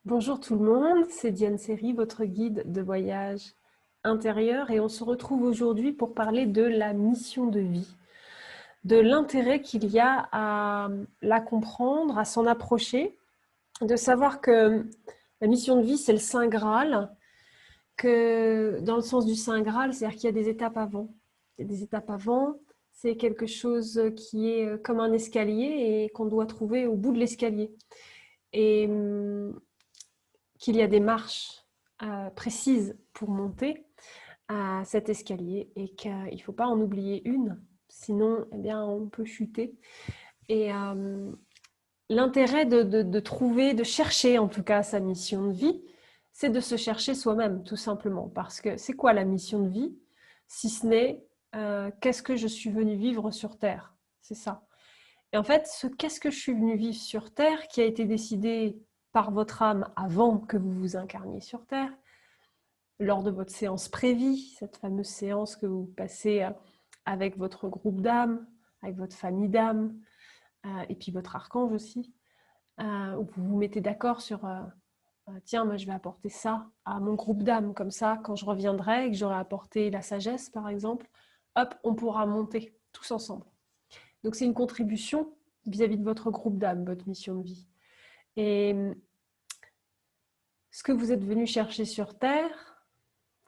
Bonjour tout le monde, c'est Diane Seri, votre guide de voyage intérieur et on se retrouve aujourd'hui pour parler de la mission de vie, de l'intérêt qu'il y a à la comprendre, à s'en approcher, de savoir que la mission de vie c'est le Saint Graal, que dans le sens du Saint Graal, c'est-à-dire qu'il y a des étapes avant. Il y a des étapes avant, c'est quelque chose qui est comme un escalier et qu'on doit trouver au bout de l'escalier. Et qu'il y a des marches précises pour monter à cet escalier et qu'il ne faut pas en oublier une, sinon eh bien, on peut chuter. Et l'intérêt de trouver, de chercher en tout cas sa mission de vie, c'est de se chercher soi-même, tout simplement. Parce que c'est quoi la mission de vie, si ce n'est qu'est-ce que je suis venu vivre sur Terre? C'est ça. Et en fait, ce qu'est-ce que je suis venu vivre sur Terre, qui a été décidé par votre âme avant que vous vous incarniez sur Terre, lors de votre séance prévie, cette fameuse séance que vous passez avec votre groupe d'âmes, avec votre famille d'âmes, et puis votre archange aussi, où vous vous mettez d'accord sur tiens, moi je vais apporter ça à mon groupe d'âmes, comme ça, quand je reviendrai et que j'aurai apporté la sagesse, par exemple, hop, on pourra monter tous ensemble. Donc c'est une contribution vis-à-vis de votre groupe d'âmes, votre mission de vie. Et ce que vous êtes venu chercher sur Terre,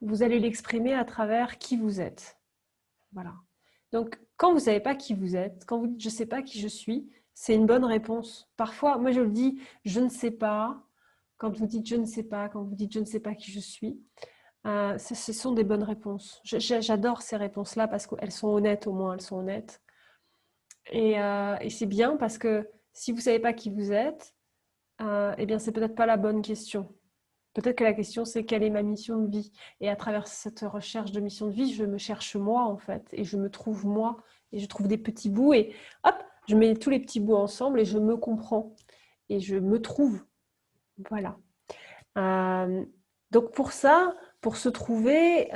vous allez l'exprimer à travers qui vous êtes. Voilà. Donc, quand vous ne savez pas qui vous êtes, quand vous dites je ne sais pas qui je suis, c'est une bonne réponse. Parfois, moi je le dis, je ne sais pas. Quand vous dites je ne sais pas, quand vous dites je ne sais pas qui je suis, ce sont des bonnes réponses. J'adore ces réponses-là parce qu'elles sont honnêtes, au moins elles sont honnêtes. Et c'est bien parce que si vous ne savez pas qui vous êtes, eh bien c'est peut-être pas la bonne question. Peut-être que la question c'est quelle est ma mission de vie? Et à travers cette recherche de mission de vie, je me cherche moi en fait, et je me trouve moi, et je trouve des petits bouts, et hop, je mets tous les petits bouts ensemble et je me comprends, et je me trouve. Voilà. Euh, donc pour ça, pour se trouver,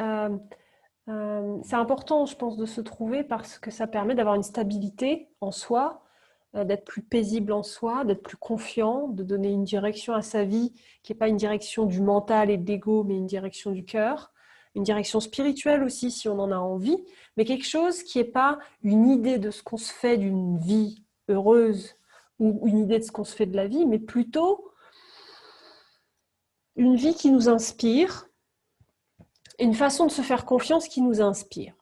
c'est important, je pense, de se trouver parce que ça permet d'avoir une stabilité en soi, d'être plus paisible en soi, d'être plus confiant, de donner une direction à sa vie qui n'est pas une direction du mental et de l'ego, mais une direction du cœur, une direction spirituelle aussi si on en a envie, mais quelque chose qui n'est pas une idée de ce qu'on se fait d'une vie heureuse ou une idée de ce qu'on se fait de la vie, mais plutôt une vie qui nous inspire, une façon de se faire confiance qui nous inspire.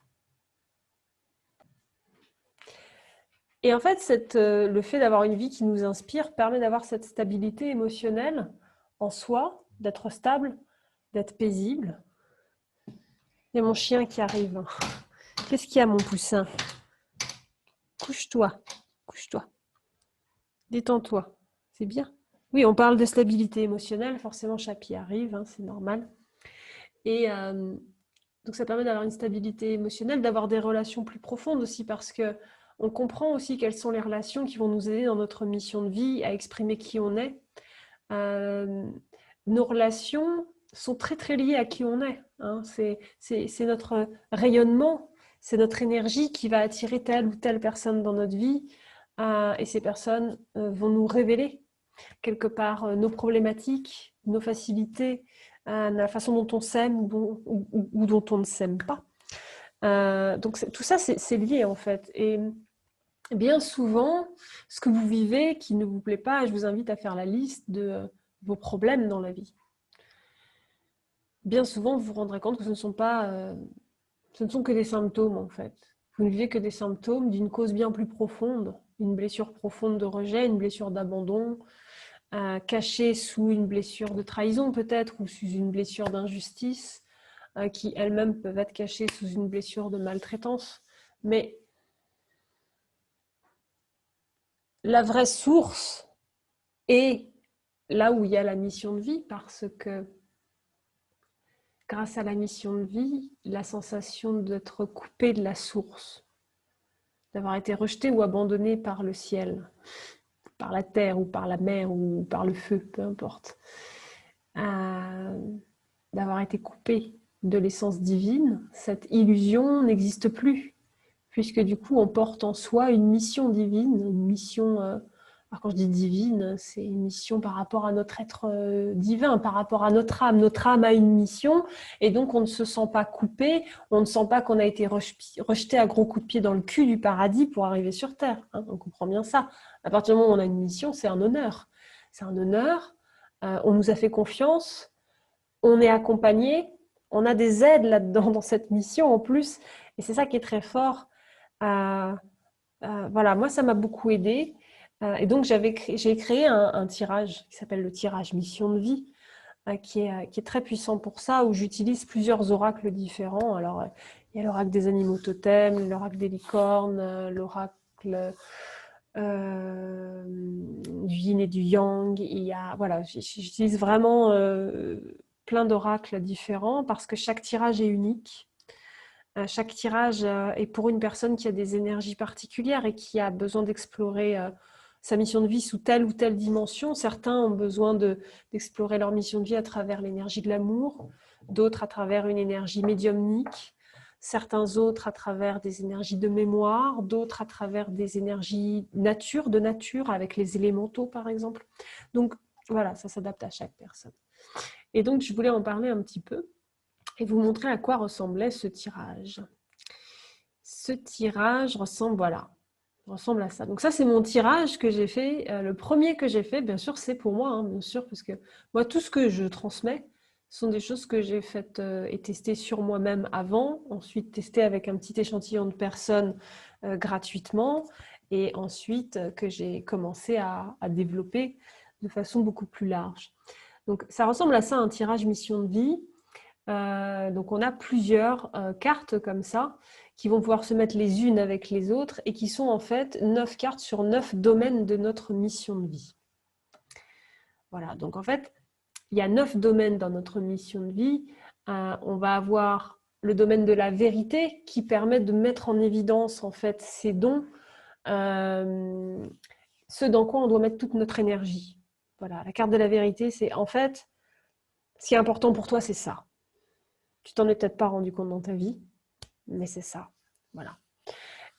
Et en fait, le fait d'avoir une vie qui nous inspire permet d'avoir cette stabilité émotionnelle en soi, d'être stable, d'être paisible. Il y a mon chien qui arrive. Qu'est-ce qu'il y a, mon poussin? Couche-toi, couche-toi. Détends-toi. C'est bien. Oui, on parle de stabilité émotionnelle. Forcément, Chapi arrive, hein, c'est normal. Et donc, ça permet d'avoir une stabilité émotionnelle, d'avoir des relations plus profondes aussi, parce que on comprend aussi quelles sont les relations qui vont nous aider dans notre mission de vie à exprimer qui on est. Nos relations sont très très liées à qui on est. Hein. C'est notre rayonnement, c'est notre énergie qui va attirer telle ou telle personne dans notre vie. Et ces personnes vont nous révéler quelque part nos problématiques, nos facilités, la façon dont on s'aime ou dont on ne s'aime pas. Donc tout ça, c'est lié en fait. Et bien souvent, ce que vous vivez qui ne vous plaît pas, je vous invite à faire la liste de vos problèmes dans la vie. Bien souvent, vous vous rendrez compte que ce ne sont que des symptômes en fait. Vous ne vivez que des symptômes d'une cause bien plus profonde, une blessure profonde de rejet, une blessure d'abandon, cachée sous une blessure de trahison peut-être, ou sous une blessure d'injustice, qui elles-mêmes peuvent être cachées sous une blessure de maltraitance. Mais la vraie source est là où il y a la mission de vie, parce que grâce à la mission de vie, la sensation d'être coupé de la source, d'avoir été rejeté ou abandonné par le ciel, par la terre ou par la mer ou par le feu, peu importe, d'avoir été coupé de l'essence divine, cette illusion n'existe plus, puisque du coup on porte en soi une mission divine, une mission Alors quand je dis divine, c'est une mission par rapport à notre être divin, par rapport à notre âme. Notre âme a une mission et donc on ne se sent pas coupé, on ne sent pas qu'on a été rejeté à gros coups de pied dans le cul du paradis pour arriver sur Terre. Hein, on comprend bien ça. À partir du moment où on a une mission, c'est un honneur. C'est un honneur, on nous a fait confiance, on est accompagné, on a des aides là-dedans, dans cette mission en plus. Et c'est ça qui est très fort. Voilà, moi, ça m'a beaucoup aidé. Et donc, j'ai créé un tirage qui s'appelle le tirage Mission de vie, qui est très puissant pour ça, où j'utilise plusieurs oracles différents. Alors, il y a l'oracle des animaux totems, l'oracle des licornes, l'oracle du yin et du yang. Voilà, j'utilise vraiment plein d'oracles différents parce que chaque tirage est unique. Chaque tirage est pour une personne qui a des énergies particulières et qui a besoin d'explorer sa mission de vie sous telle ou telle dimension. Certains ont besoin d'explorer leur mission de vie à travers l'énergie de l'amour, d'autres à travers une énergie médiumnique, certains autres à travers des énergies de mémoire, d'autres à travers des énergies de nature, avec les élémentaux par exemple. Donc voilà, ça s'adapte à chaque personne. Et donc je voulais en parler un petit peu et vous montrer à quoi ressemblait ce tirage. Ce tirage ressemble à ça. Donc ça, c'est mon tirage que j'ai fait. Le premier que j'ai fait, bien sûr, c'est pour moi, hein, bien sûr, parce que moi, tout ce que je transmets sont des choses que j'ai faites et testées sur moi-même avant, ensuite testées avec un petit échantillon de personnes gratuitement, et ensuite que j'ai commencé à développer de façon beaucoup plus large. Donc ça ressemble à ça, un tirage mission de vie. Donc on a plusieurs cartes comme ça qui vont pouvoir se mettre les unes avec les autres et qui sont en fait 9 cartes sur 9 domaines de notre mission de vie. Voilà, donc en fait, il y a 9 domaines dans notre mission de vie. On va avoir le domaine de la vérité qui permet de mettre en évidence en fait ces dons, ce dans quoi on doit mettre toute notre énergie. Voilà, la carte de la vérité, c'est en fait, ce qui est important pour toi, c'est ça. Tu t'en es peut-être pas rendu compte dans ta vie, mais c'est ça. Voilà.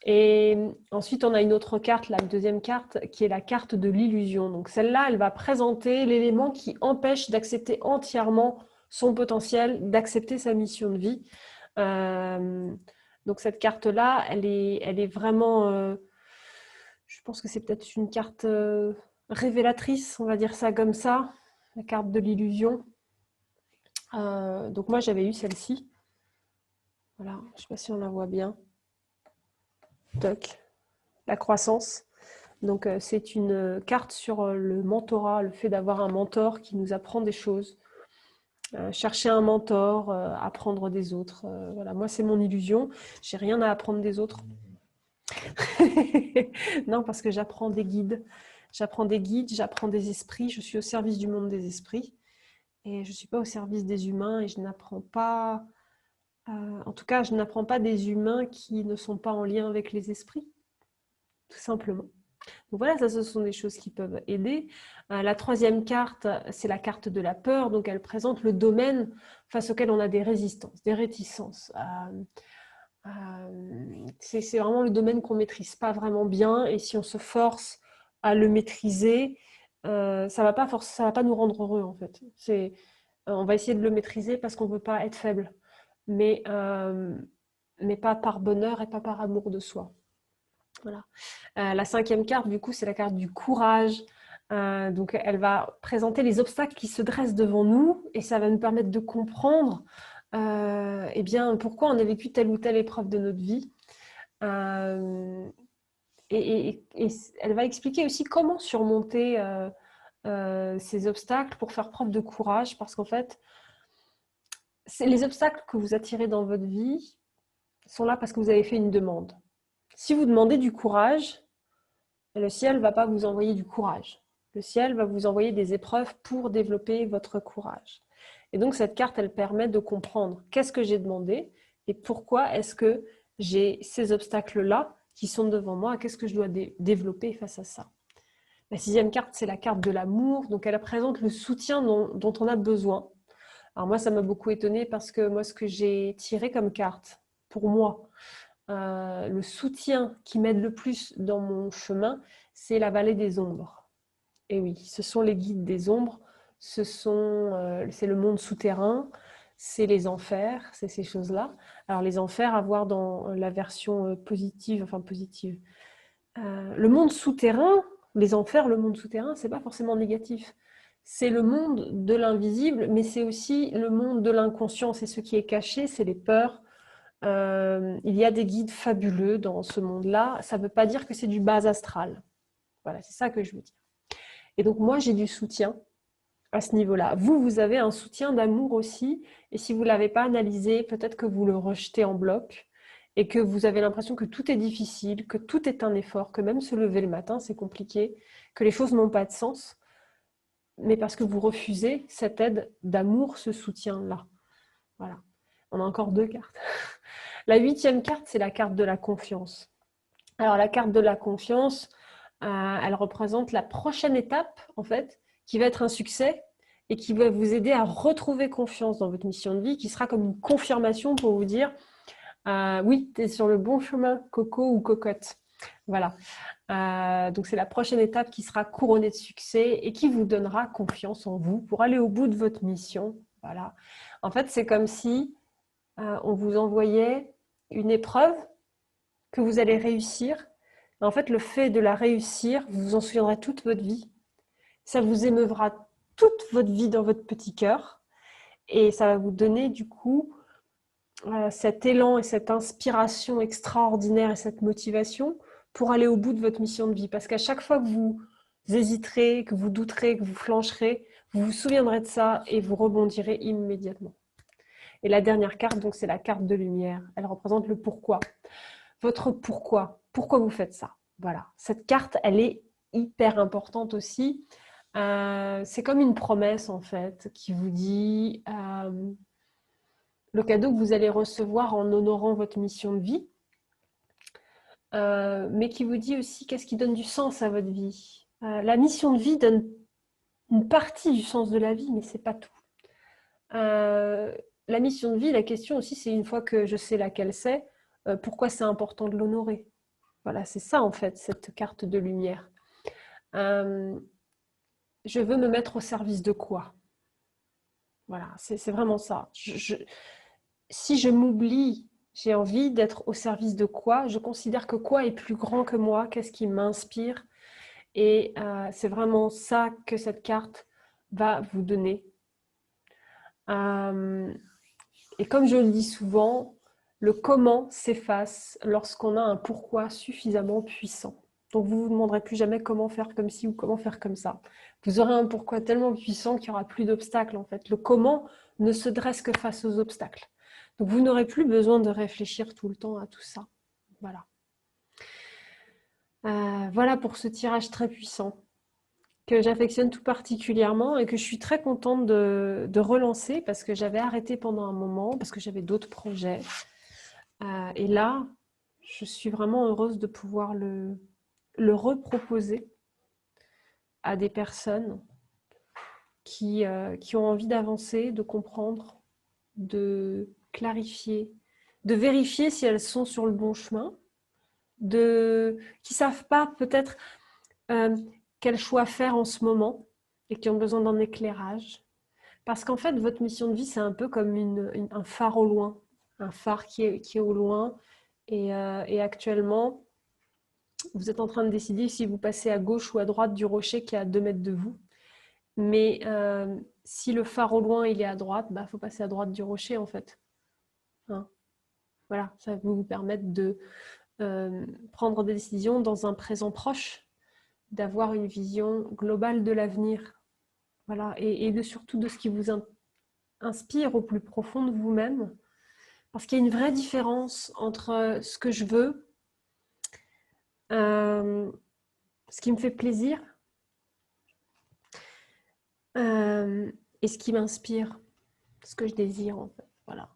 Et ensuite, on a une autre carte, la deuxième carte, qui est la carte de l'illusion. Donc celle-là, elle va présenter l'élément qui empêche d'accepter entièrement son potentiel, d'accepter sa mission de vie. Donc cette carte-là, elle est vraiment... je pense que c'est peut-être une carte révélatrice, on va dire ça comme ça, la carte de l'illusion. Donc moi, j'avais eu celle-ci. Voilà, je ne sais pas si on la voit bien. Toc, la croissance. Donc c'est une carte sur le mentorat, le fait d'avoir un mentor qui nous apprend des choses. Chercher un mentor, apprendre des autres. Voilà, moi c'est mon illusion. J'ai rien à apprendre des autres. Non, parce que j'apprends des guides. J'apprends des guides, j'apprends des esprits. Je suis au service du monde des esprits. Et je ne suis pas au service des humains et je n'apprends pas... en tout cas, je n'apprends pas des humains qui ne sont pas en lien avec les esprits, tout simplement. Donc voilà, ça, ce sont des choses qui peuvent aider. La troisième carte, c'est la carte de la peur. Donc elle présente le domaine face auquel on a des résistances, des réticences. C'est vraiment le domaine qu'on ne maîtrise pas vraiment bien. Et si on se force à le maîtriser, ça ne va pas nous rendre heureux en fait. On va essayer de le maîtriser parce qu'on ne veut pas être faible. Mais pas par bonheur et pas par amour de soi. Voilà. La cinquième carte, du coup, c'est la carte du courage. Donc, elle va présenter les obstacles qui se dressent devant nous et ça va nous permettre de comprendre eh bien, pourquoi on a vécu telle ou telle épreuve de notre vie. Et elle va expliquer aussi comment surmonter ces obstacles pour faire preuve de courage parce qu'en fait, les obstacles que vous attirez dans votre vie sont là parce que vous avez fait une demande. Si vous demandez du courage, le ciel ne va pas vous envoyer du courage. Le ciel va vous envoyer des épreuves pour développer votre courage. Et donc, cette carte, elle permet de comprendre qu'est-ce que j'ai demandé et pourquoi est-ce que j'ai ces obstacles-là qui sont devant moi, qu'est-ce que je dois développer face à ça. La sixième carte, c'est la carte de l'amour. Donc, elle présente le soutien dont on a besoin. Alors moi, ça m'a beaucoup étonnée parce que moi, ce que j'ai tiré comme carte, pour moi, le soutien qui m'aide le plus dans mon chemin, c'est la vallée des ombres. Et oui, ce sont les guides des ombres, c'est le monde souterrain, c'est les enfers, c'est ces choses-là. Alors les enfers, à voir dans la version positive, enfin positive. Le monde souterrain, les enfers, le monde souterrain, c'est pas forcément négatif. C'est le monde de l'invisible, mais c'est aussi le monde de l'inconscient. C'est ce qui est caché, c'est les peurs. Il y a des guides fabuleux dans ce monde-là. Ça ne veut pas dire que c'est du bas astral. Voilà, c'est ça que je veux dire. Et donc moi, j'ai du soutien à ce niveau-là. Vous, vous avez un soutien d'amour aussi. Et si vous ne l'avez pas analysé, peut-être que vous le rejetez en bloc et que vous avez l'impression que tout est difficile, que tout est un effort, que même se lever le matin, c'est compliqué, que les choses n'ont pas de sens, mais parce que vous refusez cette aide d'amour, ce soutien-là. Voilà. On a encore 2 cartes. La 8e carte, c'est la carte de la confiance. Alors la carte de la confiance, elle représente la prochaine étape, en fait, qui va être un succès et qui va vous aider à retrouver confiance dans votre mission de vie, qui sera comme une confirmation pour vous dire oui, tu es sur le bon chemin, coco ou cocotte. Voilà. Donc c'est la prochaine étape qui sera couronnée de succès et qui vous donnera confiance en vous pour aller au bout de votre mission. Voilà. En fait, c'est comme si on vous envoyait une épreuve que vous allez réussir. En fait, le fait de la réussir, vous vous en souviendrez toute votre vie. Ça vous émeuvra toute votre vie dans votre petit cœur et ça va vous donner du coup cet élan et cette inspiration extraordinaire et cette motivation pour aller au bout de votre mission de vie. Parce qu'à chaque fois que vous hésiterez, que vous douterez, que vous flancherez, vous vous souviendrez de ça et vous rebondirez immédiatement. Et la dernière carte, donc, c'est la carte de lumière. Elle représente le pourquoi. Votre pourquoi. Pourquoi vous faites ça? Voilà. Cette carte, elle est hyper importante aussi. C'est comme une promesse, en fait, qui vous dit le cadeau que vous allez recevoir en honorant votre mission de vie, mais qui vous dit aussi qu'est-ce qui donne du sens à votre vie. La mission de vie donne une partie du sens de la vie, mais c'est pas tout. La mission de vie, la question aussi, c'est une fois que je sais laquelle c'est, pourquoi c'est important de l'honorer. Voilà, c'est ça en fait, cette carte de lumière. Je veux me mettre au service de quoi? Voilà, c'est vraiment ça. Si je m'oublie, j'ai envie d'être au service de quoi? Je considère que quoi est plus grand que moi? Qu'est-ce qui m'inspire? Et c'est vraiment ça que cette carte va vous donner. Et comme je le dis souvent, le comment s'efface lorsqu'on a un pourquoi suffisamment puissant. Donc vous ne vous demanderez plus jamais comment faire comme ci ou comment faire comme ça. Vous aurez un pourquoi tellement puissant qu'il n'y aura plus d'obstacles en fait. Le comment ne se dresse que face aux obstacles. Donc vous n'aurez plus besoin de réfléchir tout le temps à tout ça. Voilà. Voilà pour ce tirage très puissant que j'affectionne tout particulièrement et que je suis très contente de relancer parce que j'avais arrêté pendant un moment, parce que j'avais d'autres projets. Et là, je suis vraiment heureuse de pouvoir le reproposer à des personnes qui ont envie d'avancer, de comprendre, de clarifier, de vérifier si elles sont sur le bon chemin, qui ne savent pas peut-être quel choix faire en ce moment et qui ont besoin d'un éclairage. Parce qu'en fait, votre mission de vie, c'est un peu comme un phare au loin, un phare qui est au loin. Et actuellement, vous êtes en train de décider si vous passez à gauche ou à droite du rocher qui est à 2 mètres de vous. Mais si le phare au loin, il est à droite, bah, faut passer à droite du rocher, en fait. Hein, voilà, ça va vous permettre de prendre des décisions dans un présent proche, d'avoir une vision globale de l'avenir. Voilà, et surtout de ce qui vous inspire au plus profond de vous-même. Parce qu'il y a une vraie différence entre ce que je veux, ce qui me fait plaisir, et ce qui m'inspire, ce que je désire en fait. Voilà.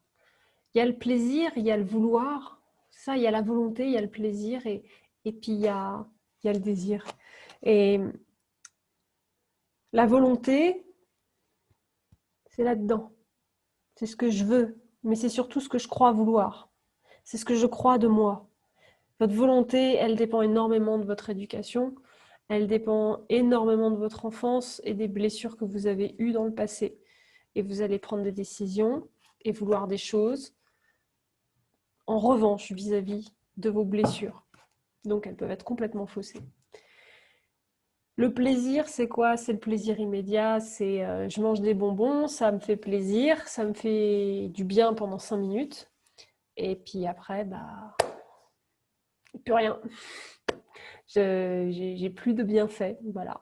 Il y a le plaisir, il y a le vouloir, ça, il y a la volonté, il y a le plaisir, et puis il y a le désir. Et la volonté, c'est là-dedans. C'est ce que je veux, mais c'est surtout ce que je crois vouloir. C'est ce que je crois de moi. Votre volonté, elle dépend énormément de votre éducation. Elle dépend énormément de votre enfance et des blessures que vous avez eues dans le passé. Et vous allez prendre des décisions et vouloir des choses en revanche vis-à-vis de vos blessures. Donc, elles peuvent être complètement faussées. Le plaisir, c'est quoi? C'est le plaisir immédiat. C'est je mange des bonbons, ça me fait plaisir, ça me fait du bien pendant 5 minutes. Et puis après, bah, plus rien. J'ai plus de bienfaits. Voilà.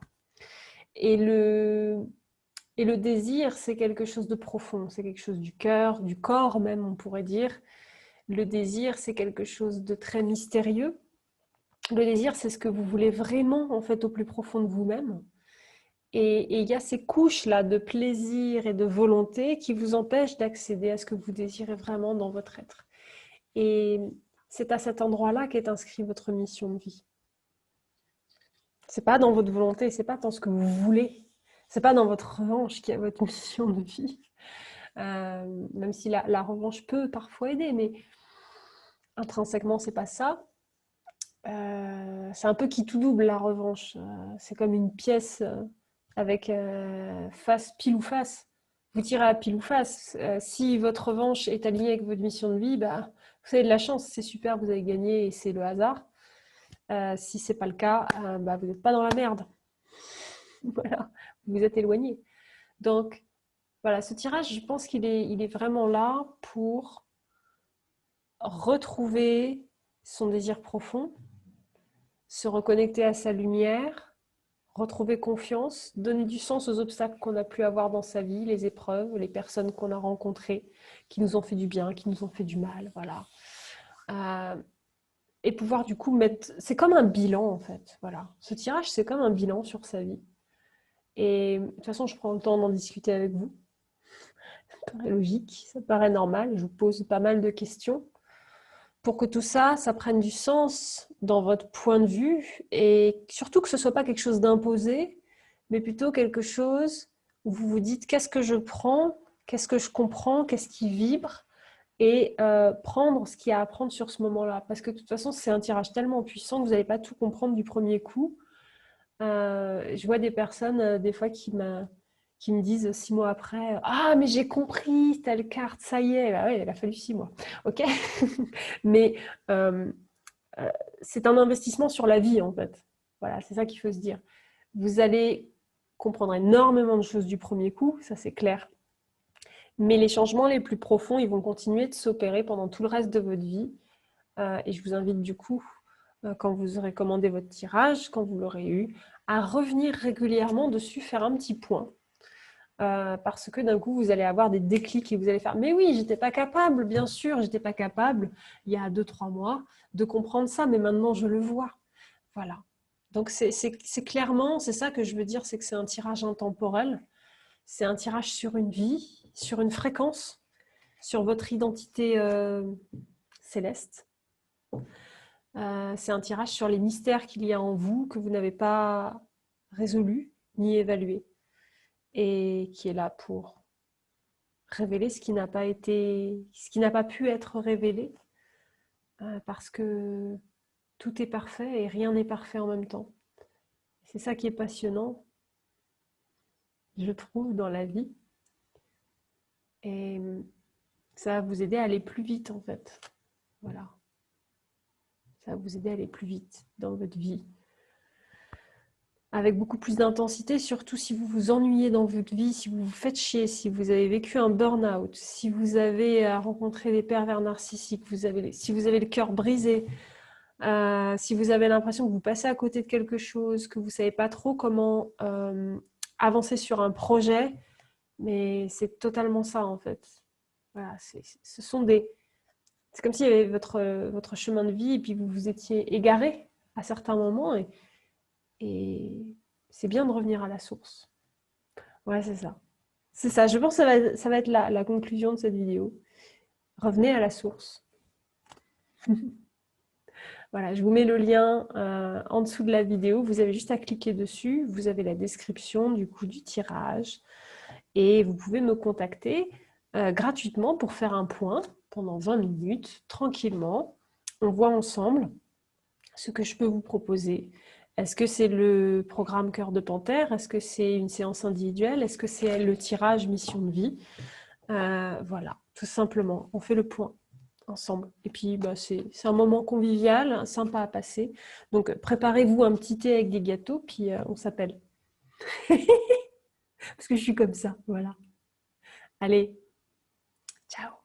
Et le désir, c'est quelque chose de profond. C'est quelque chose du cœur, du corps même, on pourrait dire. Le désir, c'est quelque chose de très mystérieux. Le désir, c'est ce que vous voulez vraiment, en fait, au plus profond de vous-même. Et il y a ces couches-là de plaisir et de volonté qui vous empêchent d'accéder à ce que vous désirez vraiment dans votre être. Et c'est à cet endroit-là qu'est inscrite votre mission de vie. C'est pas dans votre volonté, c'est pas dans ce que vous voulez. C'est pas dans votre revanche qu'il y a votre mission de vie. Même si la revanche peut parfois aider, mais intrinsèquement, c'est pas ça. C'est un peu qui tout double la revanche. C'est comme une pièce avec face, pile ou face. Vous tirez à pile ou face. Si votre revanche est alignée avec votre mission de vie, bah, vous avez de la chance, c'est super, vous avez gagné et c'est le hasard. Si c'est pas le cas, bah, vous n'êtes pas dans la merde. Voilà, vous vous êtes éloigné. Donc, voilà, ce tirage, je pense qu'il est vraiment là pour retrouver son désir profond, se reconnecter à sa lumière, retrouver confiance, donner du sens aux obstacles qu'on a pu avoir dans sa vie, les épreuves, les personnes qu'on a rencontrées, qui nous ont fait du bien, qui nous ont fait du mal, voilà. Et pouvoir du coup mettre... C'est comme un bilan en fait, voilà. Ce tirage, c'est comme un bilan sur sa vie. Et de toute façon, je prends le temps d'en discuter avec vous. Ça paraît logique, ça paraît normal. Je vous pose pas mal de questions pour que tout ça, ça prenne du sens dans votre point de vue et surtout que ce ne soit pas quelque chose d'imposé, mais plutôt quelque chose où vous vous dites qu'est-ce que je prends, qu'est-ce que je comprends, qu'est-ce qui vibre et prendre ce qu'il y a à prendre sur ce moment-là. Parce que de toute façon, c'est un tirage tellement puissant que vous n'allez pas tout comprendre du premier coup. Je vois des personnes, des fois, qui me disent 6 mois après « Ah, mais j'ai compris, telle carte, ça y est. » Bah ouais, il a fallu 6 mois. Ok. Mais c'est un investissement sur la vie, en fait. Voilà, c'est ça qu'il faut se dire. Vous allez comprendre énormément de choses du premier coup, ça c'est clair. Mais les changements les plus profonds, ils vont continuer de s'opérer pendant tout le reste de votre vie. Et je vous invite du coup, quand vous aurez commandé votre tirage, quand vous l'aurez eu, à revenir régulièrement dessus, faire un petit point. Parce que d'un coup, vous allez avoir des déclics et vous allez faire « Mais oui, j'étais pas capable, bien sûr, j'étais pas capable, il y a 2-3 mois, de comprendre ça, mais maintenant je le vois. » Voilà. Donc c'est clairement, c'est ça que je veux dire, c'est que c'est un tirage intemporel. C'est un tirage sur une vie, sur une fréquence, sur votre identité céleste. C'est un tirage sur les mystères qu'il y a en vous que vous n'avez pas résolus ni évalués et qui est là pour révéler ce qui n'a pas pu être révélé parce que tout est parfait et rien n'est parfait en même temps. C'est ça qui est passionnant, je trouve, dans la vie. Et ça va vous aider à aller plus vite, en fait. Voilà. Ça va vous aider à aller plus vite dans votre vie. Avec beaucoup plus d'intensité, surtout si vous vous ennuyez dans votre vie, si vous vous faites chier, si vous avez vécu un burn-out, si vous avez rencontré des pervers narcissiques, si vous avez le cœur brisé, si vous avez l'impression que vous passez à côté de quelque chose, que vous ne savez pas trop comment avancer sur un projet, mais c'est totalement ça en fait. Voilà, c'est comme s'il y avait votre chemin de vie et puis vous vous étiez égaré à certains moments et c'est bien de revenir à la source. Ouais, c'est ça. C'est ça, je pense que ça va être la conclusion de cette vidéo. Revenez à la source. Voilà, je vous mets le lien en dessous de la vidéo. Vous avez juste à cliquer dessus. Vous avez la description du coup du tirage. Et vous pouvez me contacter gratuitement pour faire un point pendant 20 minutes, tranquillement. On voit ensemble ce que je peux vous proposer. Est-ce que c'est le programme Cœur de Panthère? Est-ce que c'est une séance individuelle? Est-ce que c'est le tirage mission de vie? Voilà, tout simplement, on fait le point ensemble. Et puis, bah, c'est un moment convivial, sympa à passer. Donc, préparez-vous un petit thé avec des gâteaux, puis on s'appelle. Parce que je suis comme ça, voilà. Allez, ciao!